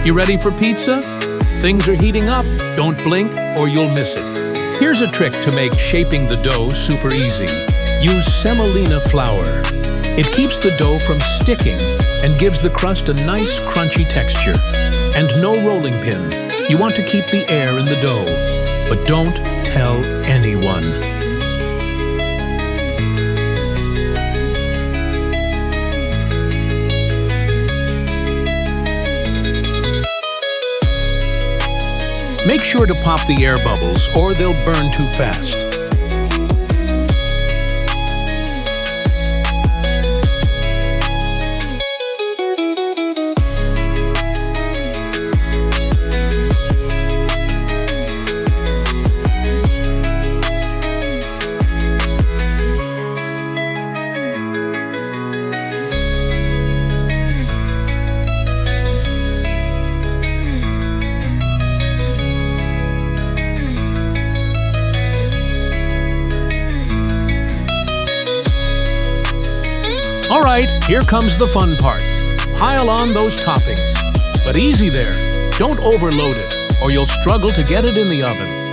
You ready for pizza? Things are heating up. Don't blink or you'll miss it. Here's a trick to make shaping the dough super easy. Use semolina flour. It keeps the dough from sticking and gives the crust a nice crunchy texture. And no rolling pin. You want to keep the air in the dough, but don't tell anyone. Make sure to pop the air bubbles or they'll burn too fast. All right, here comes the fun part. Pile on those toppings. But easy there. Don't overload it, or you'll struggle to get it in the oven.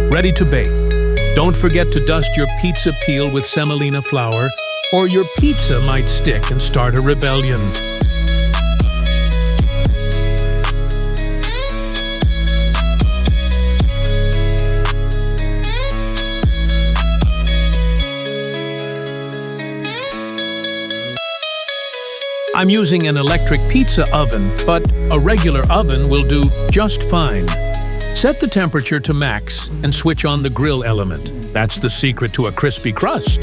Ready to bake. Don't forget to dust your pizza peel with semolina flour, or your pizza might stick and start a rebellion. I'm using an electric pizza oven, but a regular oven will do just fine. Set the temperature to max and switch on the grill element. That's the secret to a crispy crust.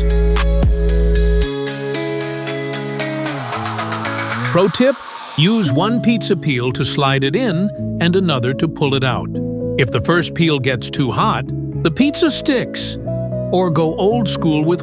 Pro tip: use one pizza peel to slide it in and another to pull it out. If the first peel gets too hot, the pizza sticks. Or go old school with